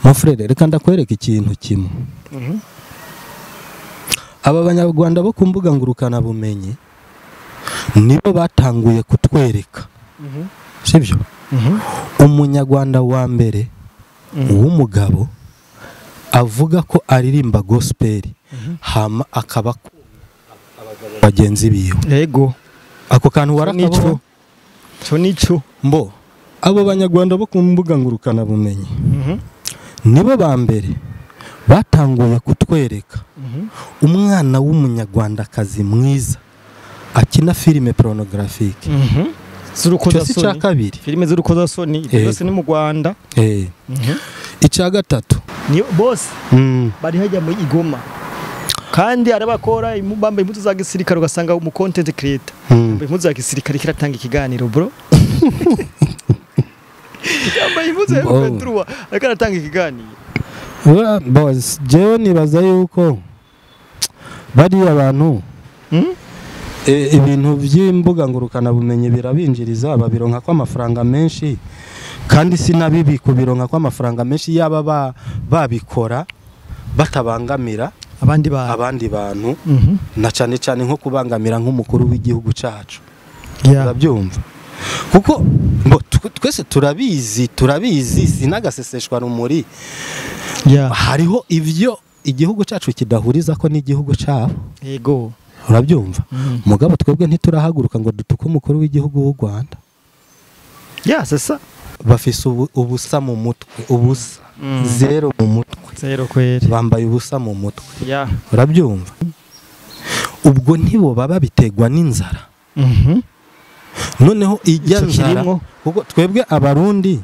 Mon frère reka ndakwereka ikintu kimwe. Aba banyarwanda bo kumbuga ngurukana bumenyi nibo batanguye kutwereka. Sibyo? Umunyarwanda wa mbere w'umugabo avuga ko aririmba gospel hama akaba bagenzi biwe. Yego. Ako kantu warakabona. Cyo nico. Mbo abo banyarwanda bo kumbuga ngurukana bumenyi nibo ba mbere batanguye kutwereka umwana w'umunyarwandakazi mwiza akina filime pornographique. Zurukozasoni. Kabiri. Filime zurukozasoni byose ni mu Rwanda. Icya gatatu ni boss bari hajya mu Igoma kandi arabakora bambaye impuzu za gisirikare ugasanga mu content creator impuzu za gisirikare kiratanga ikiganiro bro. Yambaye impuzu ya Petruwa akaratanga ikiganiro. Boss jewe nibaza yuko bari abantu ibintu by'imbuga ngurukana bumenyi birabinjiriza babironka kwa amafaranga menshi kandi sinabibi kubironka kwa amafaranga menshi yaba babikora batabangamira abandi bantu na cyane cyane nko kubangamira nk'umukuru w'igihugu cacu. Urabyumva kuko twese turabizi sinagaseseshwa rumuri. Hariho ivyo igihugu cacu kidahuriza ko n'igihugu cabo. Yego. Urabyumva mugabo twebwe ntiturahaguruka ngo dutuke umukuru w'igihugu w'u Rwanda. Sasa bafise ubusa mu mutwe, ubusa zero mu mutwe, zero kweri, bambaye ubusa mu mutwe. Urabyumva ubwo ntibo baba bitegwa n'inzara. Noneho ijya nzara kuko twebwe abarundi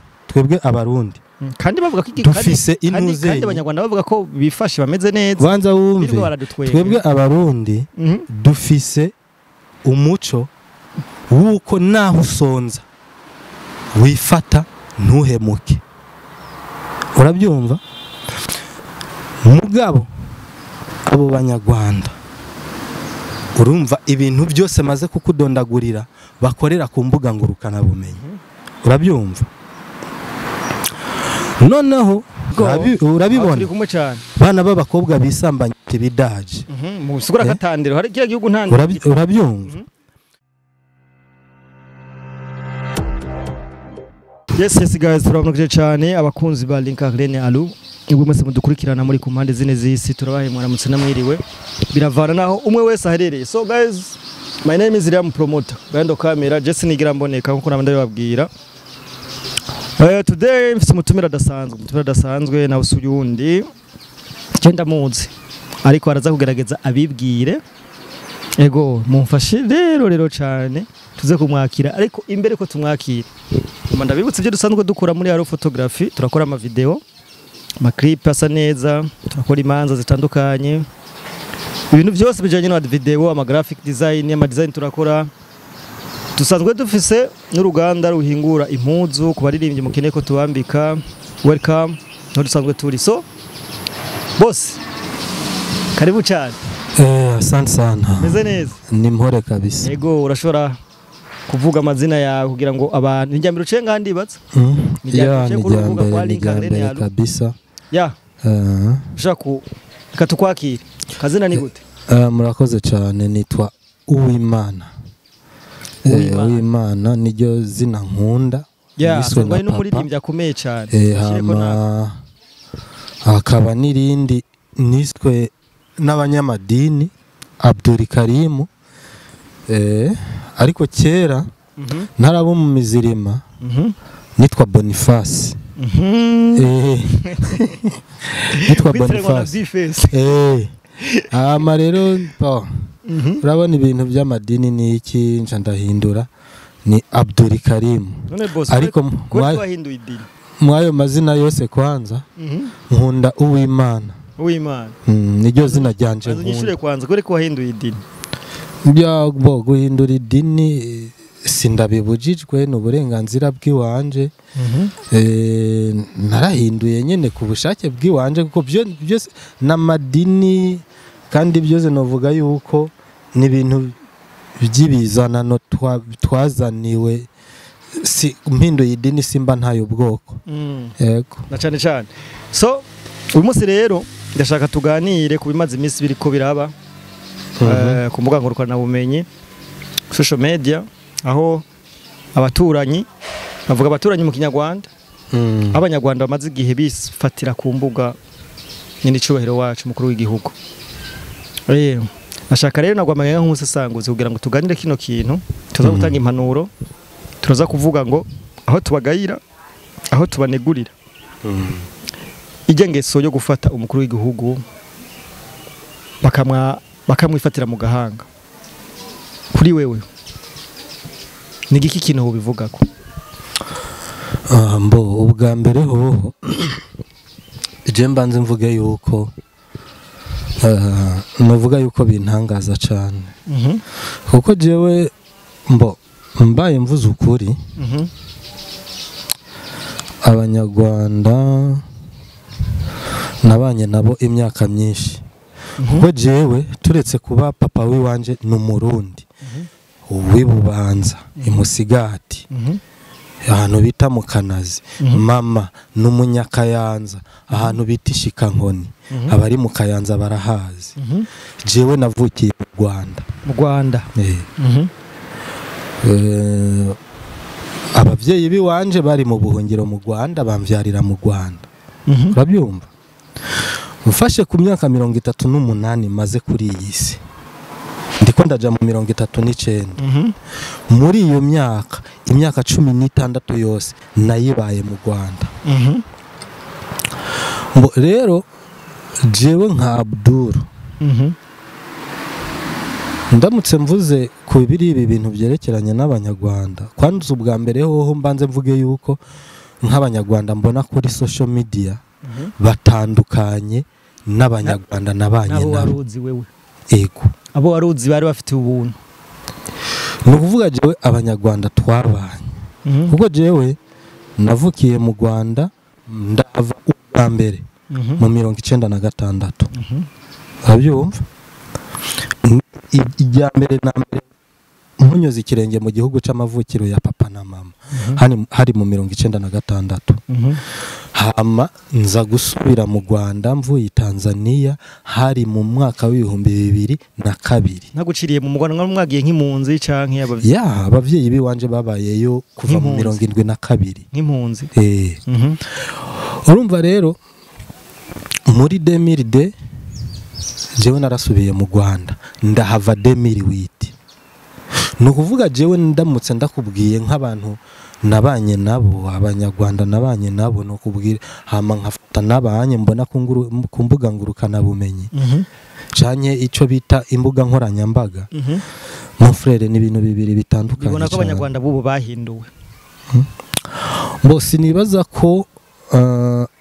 kandi bavuga ko dufise inuze kandi abanyarwanda bavuga ko bifashe bameze neza. Banza wumve twebwe abarundi dufise umuco wuko naho usonza wifata ntuhemuke. Urabyumva mugabo abo banyarwanda urumva ibintu byose maze kukudondagurira bakorera ku mbuga ngurukana bumenyi. Urabyumva noneho urabibona bana b'abakobwa bisambanya ibidaje mu sugura katandiro hari kiya gihugu ntandiro. Urabyumva Yes guys, turabonye cyane abakunzi ba Link Arene Alu nibwo mwese mudukurikirana muri ku mpande zine z'isi turabahe mwaramutse namwiriwe biravana naho umwe wese aherereye. So guys, my name is Liam Promoter bando camera Jesse nigira mboneka nkuko nabandi babwira. Today mfite umutumira dasanzwe na usuyundi cyenda muzi ariko araza kugerageza abibwire. Ego mumfashe rero cyane tuze kumwakira ariko imbere ko tumwakira ndabibutse ibyo dusanzwe dukora muri Aro Photography. Turakora ama video ama clip asa neza, turakora imanza zitandukanye, ibintu byose bijanye na video, ama graphic design, ama design turakora. Dusanzwe dufise n'uruganda ruhingura impuzu ku baririmbyi mukeneye ko tubambika. Welcome no dusanzwe turi. So boss karibu cyane. Asante sana. Meze neza? Ni mpore kabisa. Ego urashobora kuvuga amazina yawe kugira ngo abantu njyambiro cenga ndibatse. Nijyambere kabisa. Ushaka katukwakira. Kazina ni gute? Murakoze cyane nitwa Uwimana. Uwimana niryo zina nkunda. Sangwa no muririmbyi akomeye cyane. Akaba nirindi niswe n'abanyamadini Abdul Karim. Ariko kera ntarabo mu mizirima nitwa Boniface. Nitwa Boniface. Ama rero urabona ibintu by'amadini ni iki nca ndahindura ni Abdul Karim. Ariko mwayo mazina yose kwanza nkunda Uwimana. Niryo zina ryanje nkunda. Nyishure kwanza kore ko wahinduye idini. Bya guhindura idini sindabibujijwe n'uburenganzira bw'iwanje. Narahinduye nyene ku bushake bw'iwanje kuko byose n'amadini kandi byose novuga yuko n'ibintu by'ibizanano twazaniwe si mpinduye idini simba ntayo ubwoko yego na cyane cyane. So uyu munsi rero ndashaka tuganire ku bimaze iminsi biriko biraba ku mbuga ngurukanabumenyi social media, aho abaturanyi bavuga abaturanyi mu Kinyarwanda, abanyarwanda bamaze igihe bifatira ku mbuga nyine icubahiro wacu mukuru w'igihugu. Nashaka rero nagwamagaye nk'umusesanguzi kugira ngo tuganire kino kintu, tuza gutanga impanuro, turaza kuvuga ngo aho tubagayira, aho tubanegurira. Ijya ngeso yo gufata umukuru w'igihugu bakamwifatira mu gahanga, kuri wewe ni giki kintu bivuga ko? Mbo ubwa mbere ho je mbanze mvuge yuko navuga yuko bintangaza cyane kuko jewe mbaye mvuze ukuri abanyarwanda nabanye nabo imyaka myinshi kuko jewe turetse kuba papa w'iwanje n'umurundi w'ibubanza imusigati ahantu bita mu Kanazi, mama n'umunyakayanza ahantu bita Ishikankoni, abari mu Kayanza barahazi. Jewe navukiye mu Rwanda abavyeyi biwanje bari mu buhungiro mu Rwanda, bamvyarira mu Rwanda. Urabyumva? Mfashe ku myaka 38 maze kuri iyi si, ndiko ndaja mu 39. Muri iyo myaka imyaka 16 yose nayibaye mu Rwanda. Rero jewe nka Abdul ndamutse mvuze ku ibi bintu byerekeranye n'abanyarwanda, kwanduza ubwa mbere hoho mbanze mvuge yuko nk'abanyarwanda mbona kuri social media batandukanye n'abanyarwanda nabanye nabo. Ego abo waruzi bari bafite ubuntu, ni ukuvuga jewe abanyarwanda twabanye kuko jewe navukiye mu Rwanda ndava ubwa mbere mu 1996. Abyumva ijya mbere na mbere munyoza ikirenge mu gihugu c'amavukiro ya papa na mama hari mu 1996. Hama nza gusubira mu Rwanda mvuye Tanzania hari mu mwaka w'2002. Naguciriye mu Rwanda mwagiye nk'impunzi canke abavyeyi biwanje babayeyo kuva mu 72 nk'impunzi. Urumva rero muri 2000 jewe narasubiye mu Rwanda ndahava 2008. Nukuvuga jewe ndamutse ndakubwiye nk'abantu nabanye nabo, abanyarwanda nabanye nabo, nokubwira hama nkafata nabanye mbona ku mbuga ngurukanabumenyi canke ico bita imbuga nkoranyambaga. Mon frère ni ibintu bibiri bitandukanye. Ubona ko abanyarwanda bubu bahinduwe? Bose nibaza ko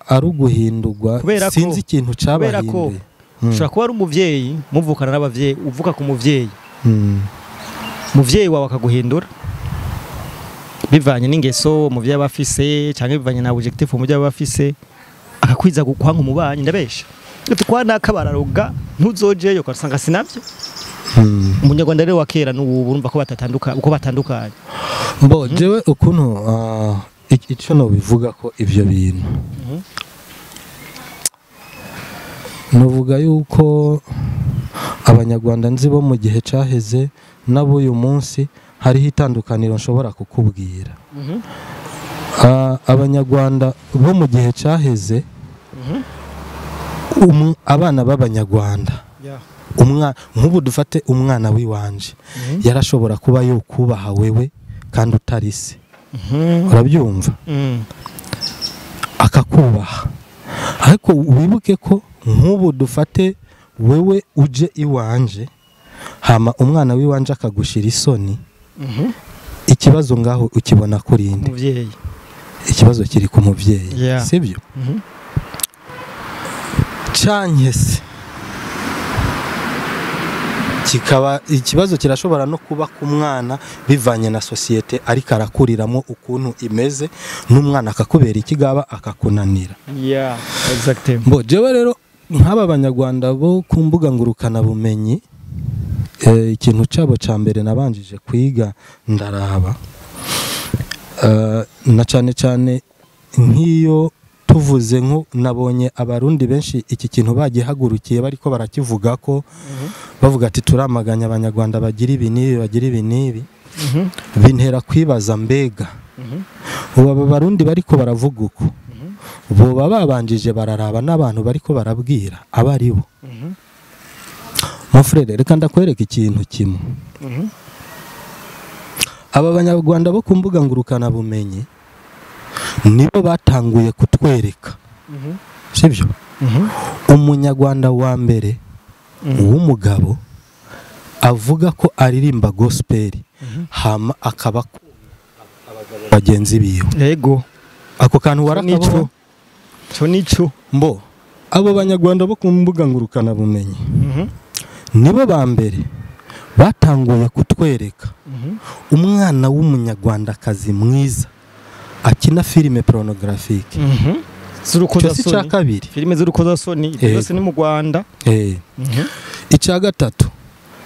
ari uguhindurwa, sinzi ikintu cabahinduye. Ushobora kuba ari umuvyeyi muvukana n'abavyeyi, uvuka ku muvyeyi muvyeyi wawe akaguhindura bivanye n'ingeso umuvyeyi abafise canke bivanye na objectif umuvyeyi abafise, akakwiza gukwanka umubanyi. Ndabesha kwa nakabararuga ntuzojeyo ugasanga sinavyo. Umunyarwanda rero wa kera n'ubu urumva ko batandukanye. Jewe ukuntu icyo no bivuga ko ivyo bintu nuvuga yuko abanyarwanda nzi bo mu gihe caheze nabo uyu munsi hariho itandukaniro nshobora kukubwira. Abanyarwanda bo mu gihe caheze abana b'abanyarwanda nk'ubu dufate umwana w'iwanje yarashobora kuba yo kubaha wewe kandi utari se. Urabyumva? Akakubaha, ariko wibuke ko nk'ubu dufate wewe uje iwanje hama umwana w'iwanje akagushira isoni, ikibazo ngaho ukibona kuri inde? Muvyeyi. Ikibazo kiri ku muvyeyi, sibyo? Canke se kikaba ikibazo kirashobora no kuba ku mwana bivanye na societe ariko arakuriramo ukuntu imeze, n'umwana akakubera ikigaba akakunanira. Exactement. Jewe rero nk'aba banyarwanda bo ku mbuga ngurukana bumenyi, ikintu cyabo ca mbere nabanjije kwiga ndaraba na cyane cyane nk'iyo tuvuze nko nabonye abarundi benshi iki kintu bagihagurukiye bariko barakivuga ko bavuga ati turamaganya abanyarwanda bagira ibi n'ibi bintera kwibaza mbega ubu aba barundi bariko baravuga uko boba babanjije bararaba n'abantu bariko barabwira abari bo mon frère reka ndakwereka ikintu kimwe aba banyarwanda bo kumbuga ngurukana bumenyi nibo batanguye kutwereka sibyo umunyarwanda wa mbere w'umugabo avuga ko aririmba gospel hama akaba bagenzi biwe yego ako kantu warakabo cyo nico mbo abo banyarwanda bo kumbuga ngurukana bumenyi nibo ba mbere batanguye kutwereka umwana w'umunyarwandakazi mwiza akina filime pornographique z'urukozasoni kabiri filime z'urukozasoni byose ni mu Rwanda icya gatatu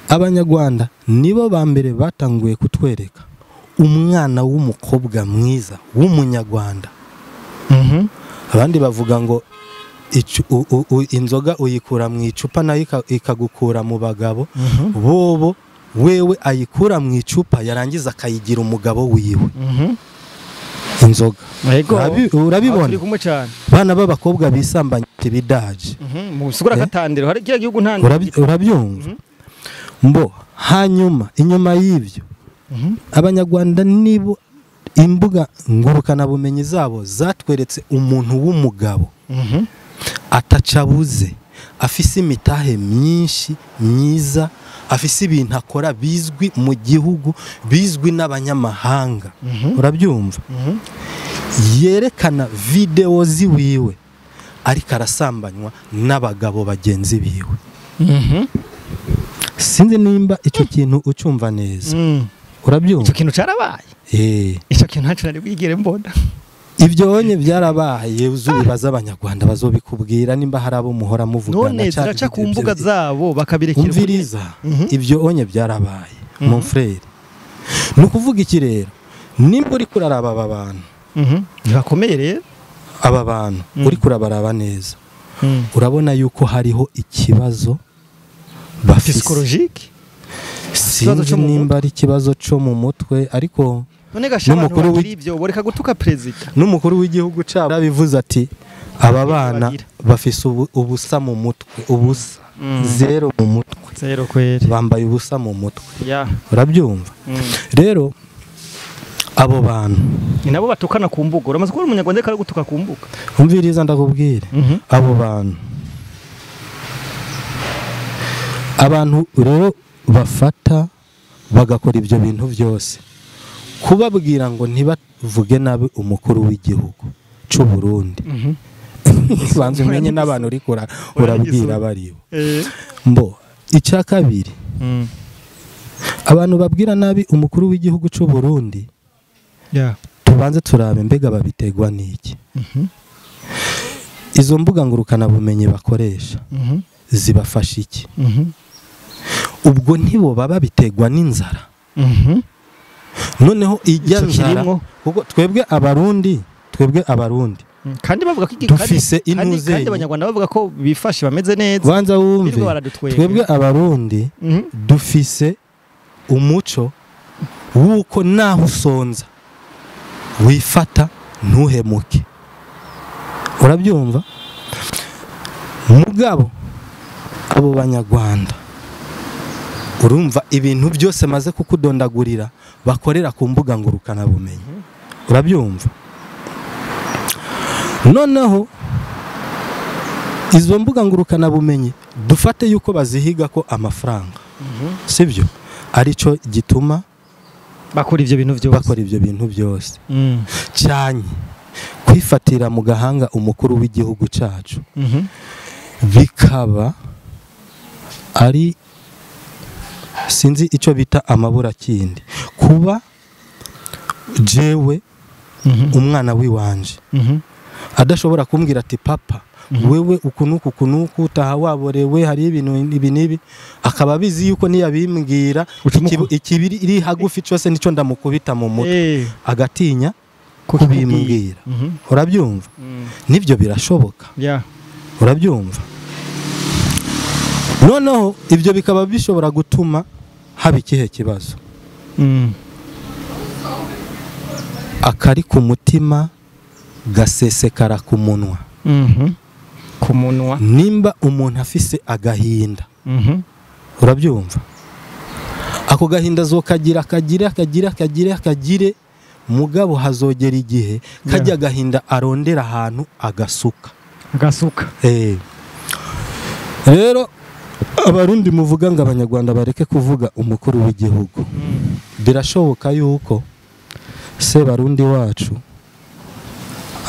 abanyarwanda nibo ba mbere batanguye kutwereka umwana w'umukobwa mwiza w'umunyarwanda abandi bavuga ngo inzoga uyikura mu icupa nayo ikagukura mu bagabo bobo wewe ayikura mu icupa yarangiza akayigira umugabo wiwe inzoga urabibona bana b'abakobwa bisambanya ibidaje mu sugura gatandiro hari kiya gihugu ntandiro urabyumva mbo hanyuma inyuma y'ivyo abanyarwanda nibo imbuga ngurukana bumenyi zabo zatweretse umuntu w'umugabo atacabuze afise imitahe myinshi myiza afise ibintu akora bizwi mu gihugu bizwi n'abanyamahanga urabyumva yerekana video ziwiwe ariko arasambanywa n'abagabo bagenzi biwe sinzi nimba icyo kintu ucumva neza urabyumva icyo kintu carabaye icyo kintu ntacu nari bwigire mbona ibyo onye byarabaye uzubibaza abanyarwanda bazobikubwira nimba hari abo muhora muvugana none ziraca ku mbuga zabo bakabirekera umviriza ibyo onye byarabaye mon frère nukuvuga iki rero nimba uri kuraraba aba bantu bakomeye rero aba bantu uri kurabaraba neza urabona yuko hariho ikibazo psychologique sinzi nimba ari ikibazo cyo mu mutwe ariko n'umukuru w'ibyo boreka gutuka president n'umukuru w'igihugu cyabo bivuze ati aba bana bafise ubusa mu mutwe ubusa zero mu mutwe zero kweri bambaye ubusa mu mutwe urabyumva rero abo bantu ni nabo batukana ku mbuga uramaze kubona umunyarwanda kari gutuka ku mbuga umviriza ndakubwira abo abantu rero bafata bagakora ibyo bintu byose kubabwira ngo ntibavuge nabi umukuru w'igihugu cy'u Burundi banze umenye n'abantu uri urabwira baribo mbo icya kabiri abantu babwira nabi umukuru w'igihugu cy'u Burundi tubanze turabe mbega babitegwa n'iki izo mbuga ngurukana bumenyi bakoresha zibafasha iki ubwo ntibo baba bitegwa n'inzara noneho ijya nzara kuko twebwe abarundi kandi bavuga ko dufise inuze kandi abanyarwanda bavuga ko bifashe bameze neza banza wumve twebwe abarundi dufise umuco wuko naho usonza wifata ntuhemuke urabyumva mugabo abo banyarwanda urumva ibintu byose maze kukudondagurira bakorera ku mbuga ngurukana bumenyi urabyumva noneho izo mbuga ngurukana bumenyi dufate yuko bazihiga ko amafaranga sibyo arico gituma bakora ibyo bintu byose cyane kwifatira mu gahanga umukuru w'igihugu cyacu bikaba ari sinzi icyo bita amaburakindi kuba jewe umwana wiwanje adashobora kumbwira ati papa wewe ukunuku utaha waborewe hari ibintu ibi nibi akaba bizi yuko niyabimbwira ikibiri iri hagufi cyose nico ndamukubita mu mutwe agatinya kubimbwira urabyumva nibyo birashoboka urabyumva noneho ibyo bikaba bishobora gutuma haba ikihe kibazo akari ku mutima gasesekara ku munwa nimba umuntu afise agahinda urabyumva ako gahinda zokagira kagire mugabo hazogera igihe kajya gahinda arondera ahantu agasuka rero abarundi muvuga ngo abanyarwanda bareke kuvuga umukuru w'igihugu birashoboka yuko Sebarundi wacu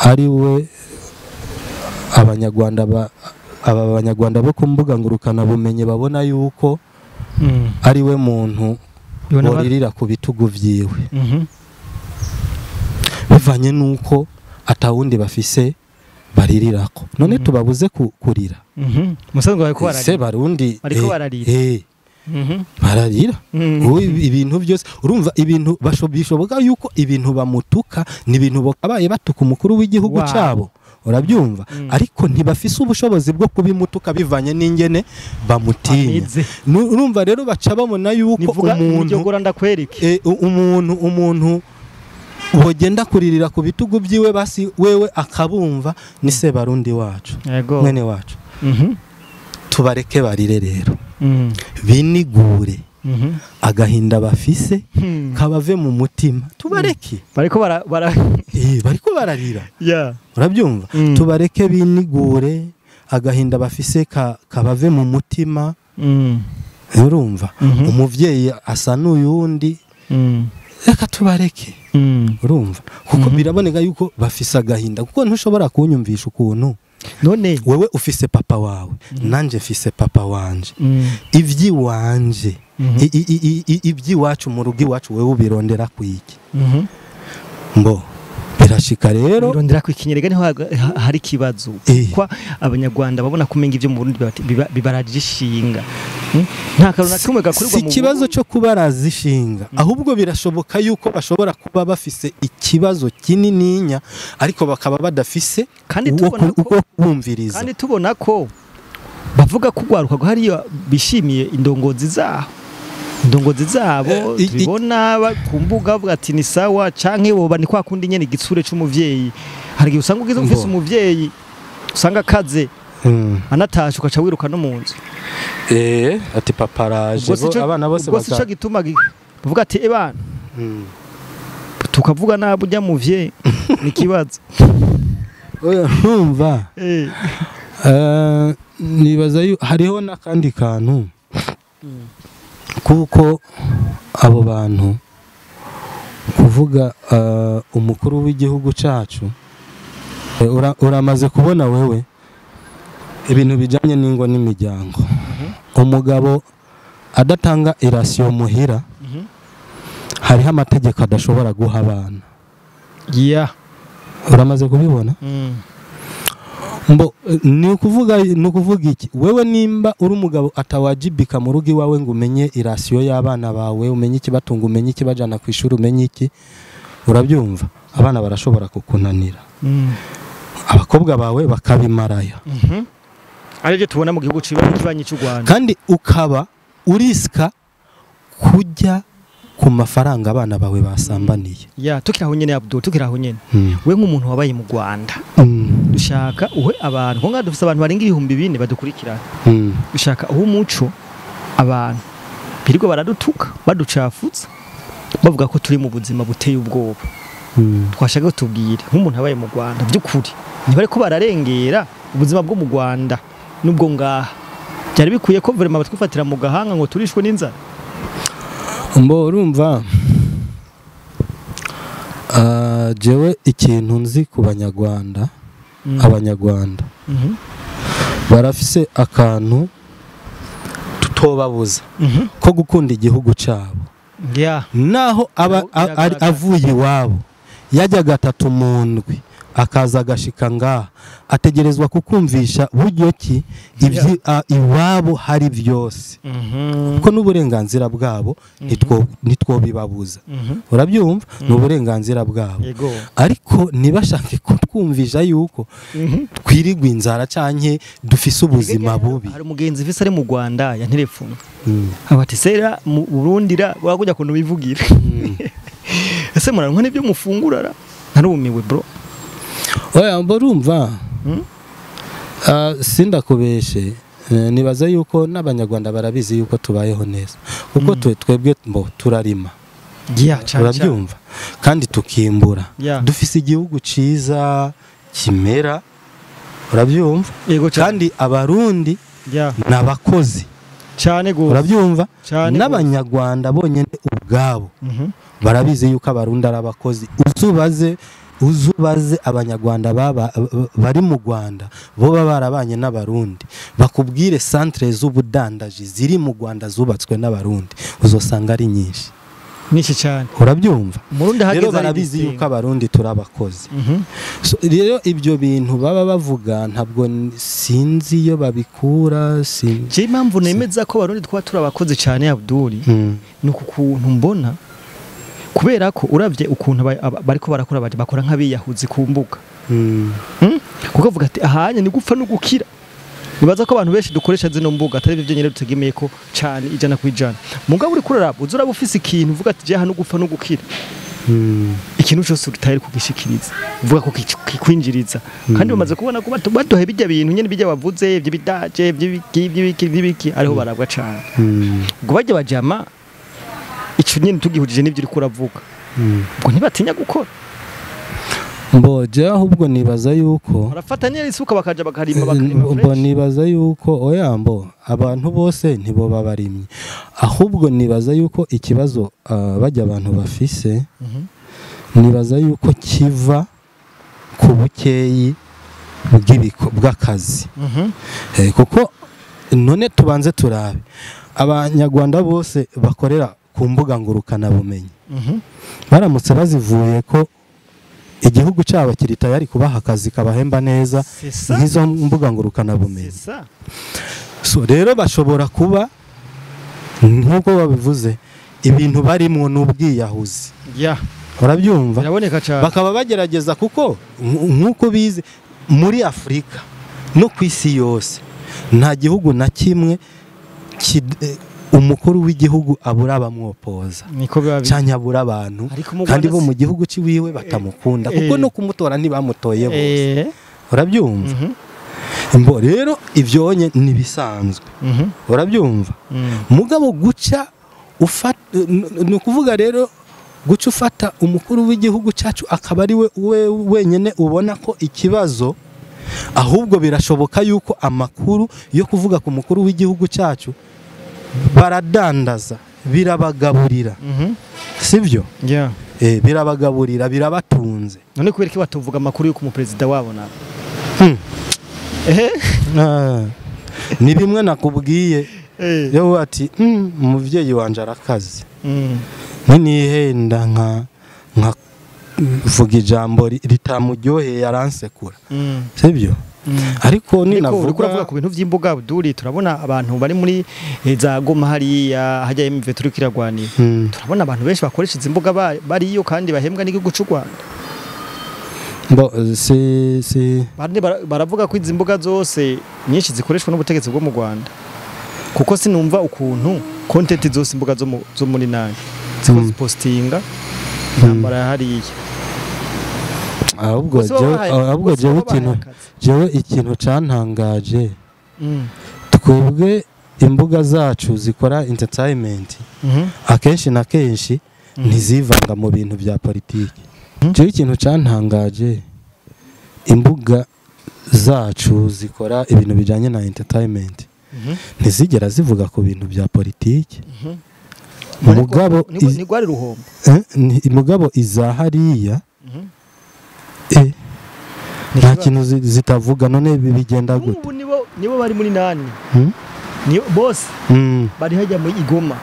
ari we abanyarwanda bo ku mbuga ngurukana bumenye babona yuko ari we muntu boririra ku bitugu vyiwe bivanye nuko atawundi bafise baririrako none tubabuze kurira musanzwe bariko bararira Sebarundi bariko bararira bararira ibintu byose urumva ibintu bishoboka yuko ibintu bamutuka ni ibintu abaye batuka umukuru w'igihugu cyabo urabyumva ariko ntibafise ubushobozi bwo kubimutuka bivanye n'ingene bamutinya urumva rero baca babona yuko umuntu wogenda kuririra ku bitugu byiwe basi wewe akabumva ni Sebarundi wacu mwene wacu tubareke barire rero binigure agahinda bafise kabave mu mutima tubareke bariko bararira urabyumva tubareke binigure agahinda bafise kabave mu mutima urumva umuvyeyi asa n'uyundi reka tubareke urumva kuko biraboneka yuko bafise agahinda kuko ntushobora kunyumvisha ukuntu none wewe ufise papa wawe nanje mfise papa wanje ivyiwanje ivyiwacu mu rugo iwacu wewe ubirondera kwiki mbo birashika rero birondera kwikinyerega niho hari kibazo kwa abanyarwanda babona kumenga ivyo mu Burundi bibarajishinga nta karuna kumwe gakurirwa mu kibazo cyo kubarazishinga ahubwo birashoboka yuko bashobora kuba bafise ikibazo kinininya ariko bakaba badafise uko bumviriza kandi tubona ko bavuga kugwaruka ko hariyo bishimiye indongozi zabo tubona kumbuga bavuga ati ni sawa canke boba ni kwa kundi nyene igitsure c'umuvyeyi hari gihe usanga ugize ufise umuvyeyi usanga kaze anatashe ukaca wiruka no mu nzu ati paparaje abana bose basa gituma bavuga ati ebana tukavuga nabo ujya muvyeyi ni kibazo numva nibaza hariho nakandi kantu kuko abo bantu kuvuga umukuru w'igihugu cacu uramaze kubona wewe ibintu bijanye n'ingo n'imiryango umugabo adatanga irasiyo muhira hariho amategeko adashobora guha abana uramaze kubibona mbo ni ukuvuga iki wewe nimba uri umugabo atawajibika mu rugo iwawe ngo umenye irasiyo y'abana bawe umenye ikibatunga umenye ikibajana ku ishuri umenye iki urabyumva abana barashobora kukunanira abakobwa bawe bakabimaraya aribyo tubona mu gihugu cy'ibanye cy'u Rwanda kandi ukaba uriska kujya ku mafaranga abana bawe basambaniye tukiraho nyene Abdul tukiraho nyene we nk'umuntu wabaye mu Rwanda dushaka uhe abantu ko ngadufise abantu barenga 4,000 badukurikirana dushaka uho umuco abantu biriko baradutuka baducafutsa bavuga ko turi mu buzima buteye ubwoba twashaka tubwire nk'umuntu wabaye mu Rwanda by'ukuri ntibari ko bararengera ubuzima bwo mu Rwanda nubwo ngaha byari bikuye ko vraiment batwifatira mu gahanga ngo turishwe n'inzara mbo urumva jewe ikintu nzi ku banyarwanda abanyarwanda barafise akantu tutobabuza ko gukunda igihugu cyabo naho avuye iwabo yajya 3 mu ndwi akaza agashika ngaha ategerezwa kukumvisha buryo ki iwabo hari byose kuko n'uburenganzira bwabo nitwo bibabuza urabyumva n'uburenganzira bwabo ariko nibashake kutwumvisha yuko twirigwa inzara canke dufise ubuzima bubi. Hari umugenzi vise ari mu Rwanda ya nterefone abati sera mu Burundira wakujya kuntu bivugira ese murankwa n'ibyo mufungurara narumiwe bro. Oya mborumva sindakubeshe nibaza yuko n'abanyarwanda barabizi yuko tubayeho neza kuko twebwe turarima urabyumva kandi tukimbura dufise igihugu ciza kimera urabyumva kandi abarundi n'abakozi cyane go urabyumva n'abanyarwanda bonyene ubwabo barabizi yuko abarundi ari abakozi uzubaze abanyarwanda bari mu Rwanda bo barabanye n'abarundi bakubwire centre z'ubudandaji ziri mu Rwanda zubatswe n'abarundi uzosanga ari nyinshi cyane urabyumva rero barabizi yuko abarundi turabakozi rero ibyo bintu baba bavuga ntabwo sinzi iyo babikura je impamvu nemeza ko abarundi twa turabakozi cyane Abdul nuko kuntu mbona kubera ko uravye ukuntu bariko barakora bakora nk'abiyahuzi ku mbuga kuko avuga ati ahanye ni gupfa no gukira nibaza ko abantu benshi dukoresha zino mbuga atari byo nyine dutegemeye ko cyane ijana ku ijana mugabo uri kuraraba uzura bufise ikintu uvuga ati je hano gupfa no gukira ikintu cyose utayari kugishikiriza uvuga ko kikwinjiriza kandi bamaze kubona ko baduhe bijya bintu nyene bijya bavuze by'ibidaje by'ibiki ariho barabwa cyane ubwo bajya bajama icyo nyine tugihujije n'ibyo uri kuravuga ubwo ntibatinya gukora mboje ahubwo nibaza yuko barafatanya isuka bakaja bakarima mbo nibaza yuko oyambo abantu bose ntibo babarimye ahubwo nibaza yuko ikibazo bajya abantu bafise nibaza yuko kiva ku bukeyi bw'akazi kuko none tubanze turabe abanyarwanda bose bakorera ku mbuga ngurukana bumenyi baramutse bazivuye ko igihugu cyabo kiri tayari kubaha akazi kabahemba neza nk'izo mbuga ngurukana bumenyi so rero bashobora kuba nk'uko babivuze ibintu barimo n'ubwiyahuzi urabyumva bakaba bagerageza kuko nk'uko bize muri Afurika no ku isi yose nta gihugu na kimwe umukuru w'igihugu abura abamwopoza cyane abura abantu kandi bo mu gihugu ciwiwe batamukunda kuko no kumutora ntibamutoye bose urabyumva mbo rero ivyonye nibisanzwe urabyumva mugabo guca no kuvuga rero guca ufata umukuru w'igihugu cyacu akaba ari we wenyene ubona ko ikibazo ahubwo birashoboka yuko amakuru yo kuvuga ku mukuru w'igihugu cyacu baradandaza birabagaburira sivyo birabagaburira birabatunze none kubera ko batuvuga amakuru yo ku mupresident wabo na ni bimwe nakubwiye yo ati umuvyeyi wanje arakaze nihenda nka vuga ijambo ritamuryoheye yaransekura sivyo ariko ni navuga ku bintu by'imbuga Abdul turabona abantu bari muri za Goma hariya hajya MV turi kiragwanira turabona abantu benshi bakoresha imbuga bariyo kandi bahembwa n'igihugu cy'u Rwanda baravuga ko izi mbuga zose nyinshi zikoreshwa n'ubutegetsi bwo mu Rwanda kuko sinumva ukuntu content zose imbuga zo muri nani zipostinga nambara hariya ahubwo jewe ikintu cantangaje twebwe imbuga zacu zikora entertainment akenshi na kenshi ntizivanga mu bintu bya politiki jewe ikintu cantangaje imbuga zacu zikora ibintu bijanye na entertainment ntizigera zivuga ku bintu bya politiki mugabo izahariya nta kintu zitavuga none bigenda gute ubu nibo bari muri nani niyo boss bari hajya muri Igoma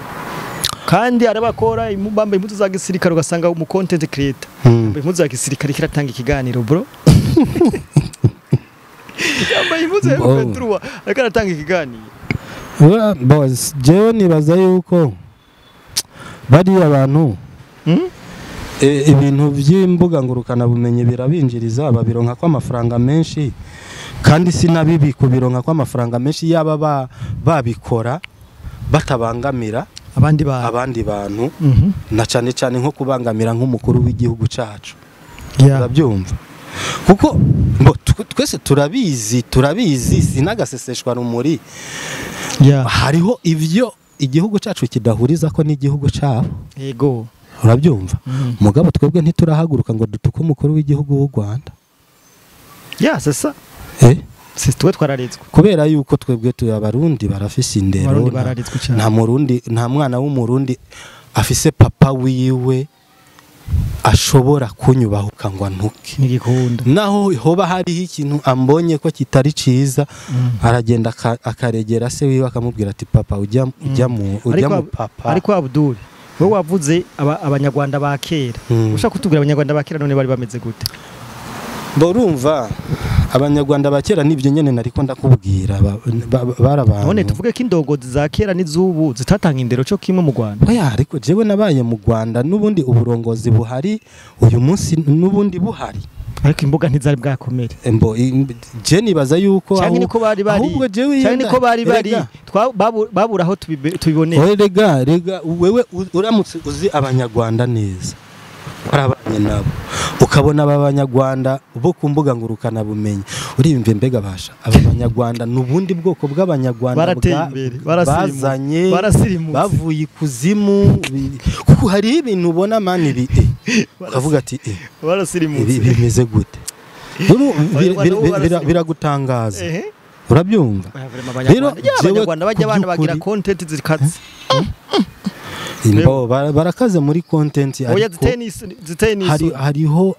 kandi arabakora bambaye impuzu za gisirikare ugasanga mu content creator impuzu za gisirikare kiratanga ikiganiro bro yambaye impuzu ya Petruwa ariko aratanga ikiganiro. Boss jewe nibaza yuko bariya abantu ibintu by'imbuga ngurukana bumenyi birabinjiriza babironka kwa amafaranga menshi kandi sinabibi kubironka kwa amafaranga menshi yaba babikora batabangamira abandi bantu na cyane cyane nko kubangamira nk'umukuru w'igihugu cacu. Urabyumva kuko twese turabizi sinagaseseshwa rumuri. Hariho ivyo igihugu cacu kidahuriza ko n'igihugu cabo. Yego urabyumva mugabo twebwe ntiturahaguruka ngo dutuke umukuru w'igihugu w'u Rwanda. Sasa twe twararitswe kubera yuko twebwe abarundi barafise indero nta mwana w'umurundi afise papa wiwe ashobora kunyubahuka ngo antuke n'igikunda naho hoba hariho ikintu ambonye ko kitari ciza aragenda akaregera se wiwe akamubwira ati papa ujya mu papa. Ariko Abdul wowe wavuze abanyarwanda ba kera ushaka kutubwira abanyarwanda ba kera none bari bameze gute? Borumva abanyarwanda ba kera nivyo nyene nariko ndakubwira barabantu. None tuvuge ko indongozi za kera n'izubu zitatanga indero cyo kimwe mu Rwanda. Oya ariko jewe nabaye mu Rwanda nubundi uburongozi buhari uyu munsi nubundi buhari. Ariko imbuga ntizari bwakomere. Je nibaza yuko cyane niko bari ahubwo jewe cyane niko bari baburaho tubibonera. Rega wewe uramutse uzi abanyarwanda neza warabanye nabo ukabona abanyarwanda bo ku mbuga ngurukana bumenyi uriyumve mbega basha abanyarwanda nubundi bwoko bw'abanyarwanda bazanye bavuye kuzimu kuko hari ibintu ubona mani ukavuga ati bimeze gute biragutangaza urabyumva. Rero abanyarwanda bajya abana bagira content zikaze barakaze muri content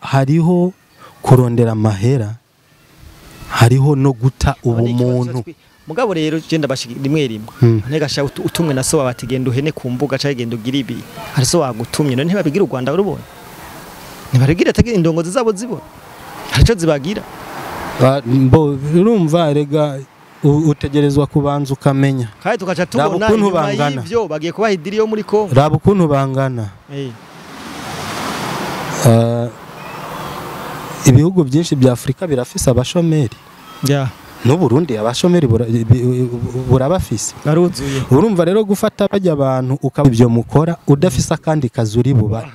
hariho kurondera amahera hariho no guta ubumuntu mugabo rero genda bashiki rimwe ntegasha utumwe na so batigenda uhene ku mbuga cyangwa genda ugira ibi hari so wagutumye none ntibabigira u Rwanda urubona ntibarigira tagira indongo zabo zibona harico zibagira urumva rega utegerezwa kubanza ukamenya kandi tukaca tubona ibyo bagiye kubaha idiriyo muri Kongo raba ukuntu bangana. Ibihugu byinshi bya Afrika birafise abashomeri n'u Burundi abashomeri burabafise baruzuye. Urumva rero gufata bajya abantu ukabyo mukora udafise akandi kazuri buba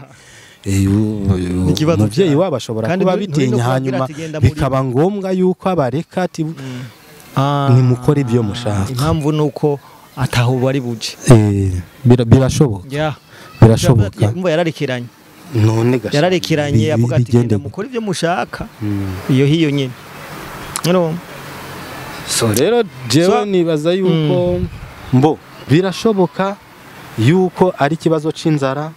umuvyeyi wabo ashobora kuba bitinya hanyuma bikaba ngombwa yuko abareka ati nimukora ibyo mushaka. Impamvu nuko ataho bari buje birashoboka birashoboka umva yararekeranye none gasha yararekeranye avuga ati genda mukora ibyo mushaka iyo hiyo nyine so rero jewe nibaza yuko birashoboka yuko ari kibazo c'inzara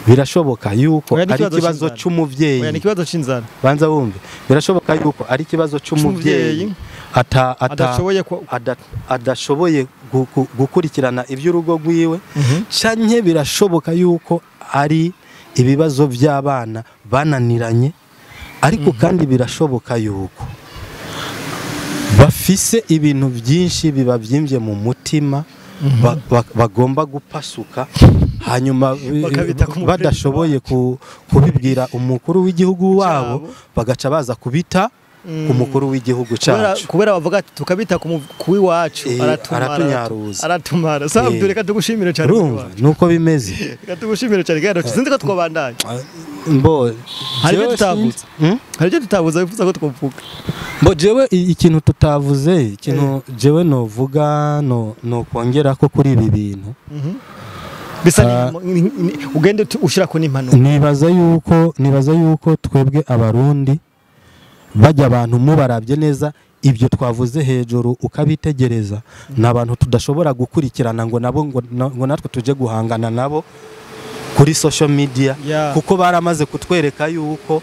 birashoboka yuko ari kibazo c'umuvyeyi ni kibazo c'inzara banza wumve birashoboka yuko ari kibazo c'umuvyeyi adashoboye gukurikirana iby'urugo rwiwe canke birashoboka yuko ari ibibazo by'abana bananiranye ariko kandi birashoboka yuko bafise ibintu byinshi bibavyimbye mu mutima bagomba gupasuka hanyuma badashoboye kubibwira umukuru w'igihugu wabo bagaca baza kubita umukuru w'igihugu cyacu kubera bavuga ati tukabita kuwi wacu aratumara sabu reka tugushimire cyane nuko bimeze reka tugushimire cyane kandi sinzi ko twabandanye hari ibyo tutavuze bifuza ko twavuga jewe ikintu tutavuze ikintu jewe novuga no kongera ko kuri ibi bintu bisa ugende ushira ko n'impanuka nibaza yuko twebwe abarundi bajya abantu mubarabye neza ibyo twavuze hejuru ukabitegereza nabantu tudashobora gukurikirana ngo nabo ngo natwe tuje guhangana nabo kuri social media kuko baramaze kutwereka yuko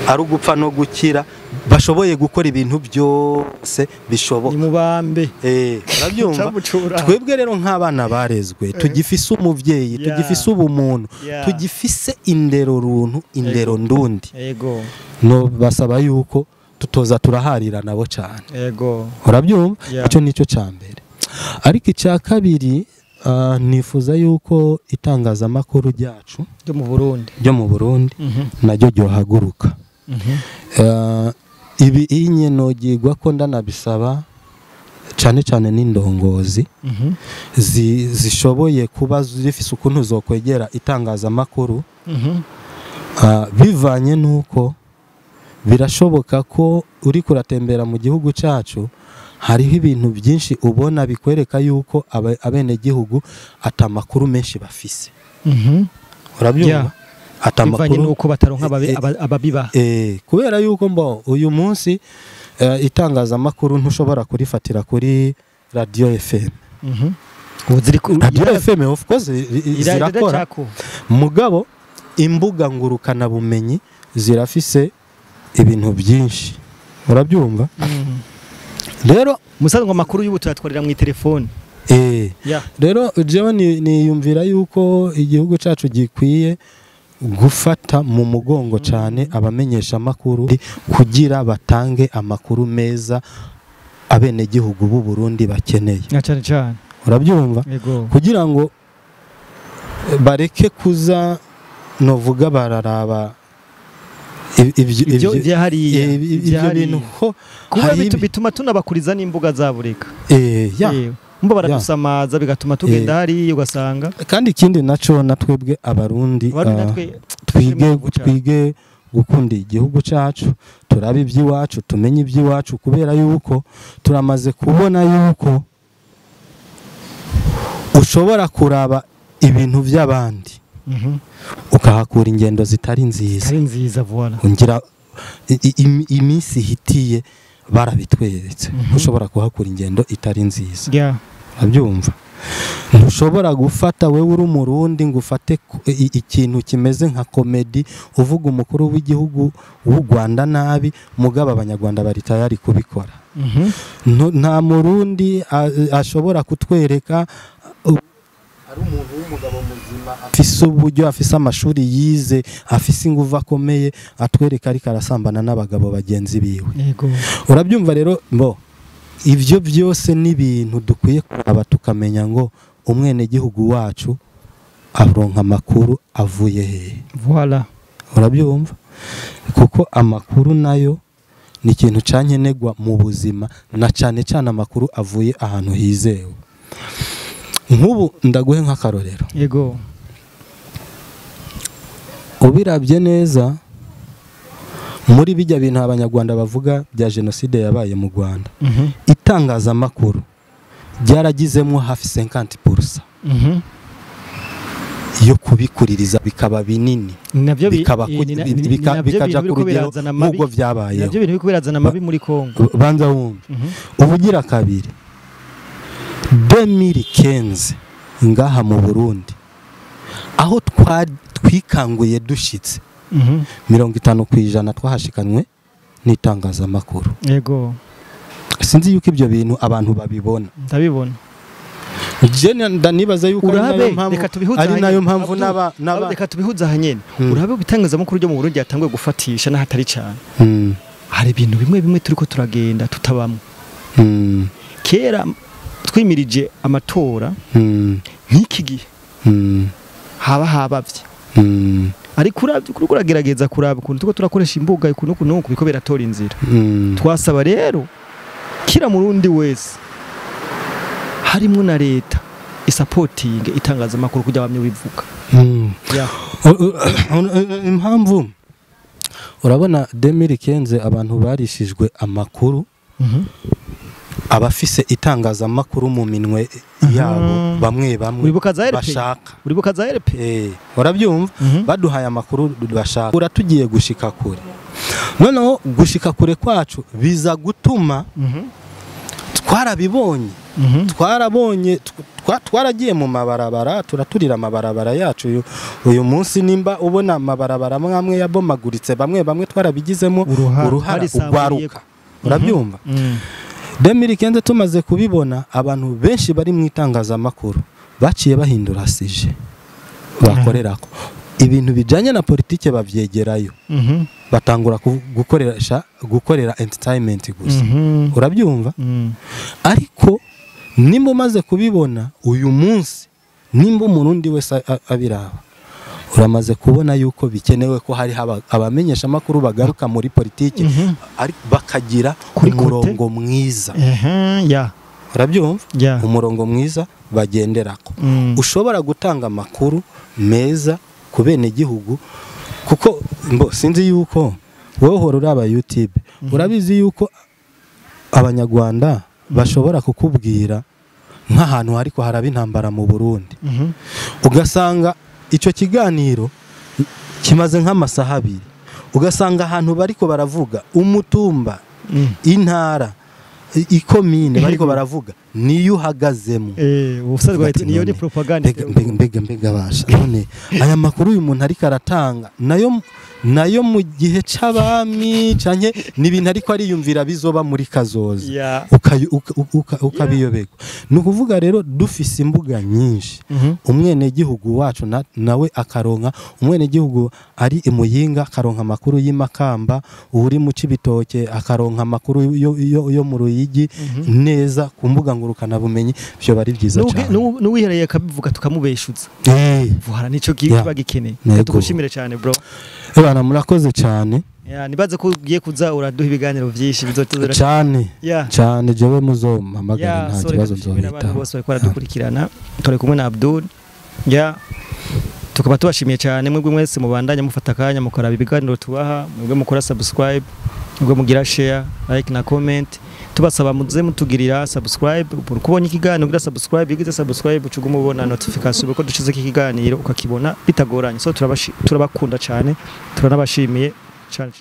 ari ugupfa no gukira bashoboye gukora ibintu byose bishoboka ni mubambe urabyumva twebwe rero nk'abana barezwe tugifise umuvyeyi tugifise ubumuntu tugifise indero runtu indero ndundi yego no basaba yuko tutoza turaharira nabo cyane yego urabyumva ico nico cyambere ariko icya kabiri nifuza yuko itangazamakuru ryacu ryo mu Burundi naryo ryohaguruka ibi inyenogirwa ko ndanabisaba cyane cyane n'indongozi zishoboye kuba zifise ukuntu zokwegera itangazamakuru bivanye nuko birashoboka ko uri kuratembera mu gihugu cyacu hariho ibintu byinshi ubona bikwereka yuko abene gihugu atamakuru menshi bafise urabyumva atamakuru nuko bataronka ababiba kubera yuko mbo uyu munsi itangazamakuru ntushobora kurifatira kuri radio FM radio FM of course zirakora mugabo imbuga ngurukana bumenyi zirafise ibintu byinshi urabyumva rero musanzwe amakuru y'ubu tuyatwarira mu telefone rero jewe niyumvira yuko igihugu cyacu gikwiye gufata mu mugongo cyane abamenyesha amakuru kugira batange amakuru meza abene gihugu b'u Burundi bakeneye cyane cyane urabyumva kugira ngo bareke kuza novuga bararaba ibyo bintu ko bituma tunabakuriza n'imbuga zabureka mbo baradusamaza bigatuma tugenda hari ugasanga kandi ikindi naco natwebwe abarundi twige gukunda igihugu cyacu turabe iby'iwacu tumenye iby'iwacu kubera yuko turamaze kubona yuko ushobora kuraba ibintu by'abandi ukahakura ingendo zitari nziza ngira iminsi hitiye barabitweretse ushobora kuhakura ingendo itari nziza abyumva ntushobora gufata wewe uri umurundi ngo ufate ikintu kimeze nka komedi uvuga umukuru w'igihugu w'u Rwanda nabi mugaba abanyarwanda bari tayari kubikora nta murundi ashobora kutwereka ari umuntu w'umugabo muzima afise uburyo afise amashuri yize afise inguvu akomeye atwereka ariko arasambana n'abagabo bagenzi biwe urabyumva rero mbo ivyo byose n'ibintu dukwiye kuraba tukamenya ngo umwene gihugu wacu aronka amakuru avuye he voilà urabyumva kuko amakuru nayo ni ikintu cankenegwa mu buzima na cyane cyane amakuru avuye ahantu hizewe nk'ubu ndaguhe nk'akarorero yego ubirabye neza muri bijya bintu abanyarwanda bavuga bya genocide yabaye mu Rwanda itangazamakuru byaragizemo hafi 50% yo kubikuririza bikaba binini navyo bikaja ku rugero nk'ubwo byabaye navyo bintu bikubirazana amabi muri Kongo banza wumva ubugira kabiri 2015 ngaha mu Burundi aho twikanguye dushitse 50% twahashikanwe n'itangazamakuru yego sinzi yuko ibyo bintu abantu babibona ndabibona je ndanibaza yuko ari nayo mpamvu naba reka tubihuza hanyene urabe bitangazamakuru ryo mu Burundi yatangwe gufatisha na hatari cyane hari ibintu bimwe turiko turagenda tutabamo kera twimirije amatora nk'iki gihe habavye ariko uragerageza kuraba ukuntu tuko turakoresha imbuga ukuntu biko biratora inzira twasaba rero kira murundi wese harimo na leta isupporting itangazamakuru kujya bamye bivuga impamvu urabona 2015 abantu barishijwe amakuru abafise itangazamakuru mu minwe yabo bamwe bashaka uribuka za RP urabyumva baduhaye amakuru bashaka uratugiye gushika kure noneho gushika kure kwacu biza gutuma twarabibonye twaragiye mu mabarabara turaturira amabarabara yacu uyu munsi nimba ubona amabarabara amwe yabomaguritse bamwe twarabigizemo uruhara ugwaruka urabyumva 2015 tumaze kubibona abantu benshi bari mu itangazamakuru baciye bahindura sije bakorerako ibintu bijanye na politike bavyegerayo batangura gukorera entertainment gusa urabyumva ariko nimba umaze kubibona uyu munsi nimba umurundi wese abiraba uramaze kubona yuko bikenewe ko hari abamenyesha makuru bagaruka muri politike bakagira umurongo mwiza urabyumva umurongo mwiza bagenderako ushobora gutanga amakuru meza ku bene gihugu kuko sinzi yuko wowe uhora uraba YouTube urabizi yuko abanyarwanda bashobora kukubwira nk'ahantu ariko haraba intambara mu Burundi ugasanga icyo kiganiro kimaze nk'amasaha 2 ugasanga ahantu bariko baravuga umutumba intara ikomine bariko baravuga niyo uhagazemo ubusazwa ati niyo ni propaganda mbega basha none aya makuru uyu muntu ariko aratanga nayo mu gihe c'abami canke nibintu ariko ariyumvira bizoba muri kazoza ukabiyobego nukuvuga rero dufise imbuga nyinshi umwene gihugu wacu nawe akaronka umwene gihugu ari imuyinga akaronka makuru y'Imakamba uri mu Cibitoke akaronka makuru yo mu Ruyigi neza ku mbuga ngurukana bumenyi byo bari byiza cyane n'uwihereye akabivuga tukamubeshuza vuhara nico kiba gikeneye tugushimire cyane bro bana murakoze cyane nibaze ko ugiye kuza uraduha ibiganiro byinshi bizotuzura cyane jewe muzoma magana nta kibazo nzohita bose bari dukurikirana tore kumwe na Abdul tukaba tubashimiye cyane mwebwe mwese mubandanya mufata kanya mukora ibiganiro tubaha mwebwe mukora subscribe mwebwe mugira share like na comment tubasaba muze mutugirira subscribe kubonye ikiganiro ugira subscribe igize subscribe ucugume ubona notification uko dushize iki kiganiro ukakibona bitagoranye so turabakunda cyane turanabashimiye cyane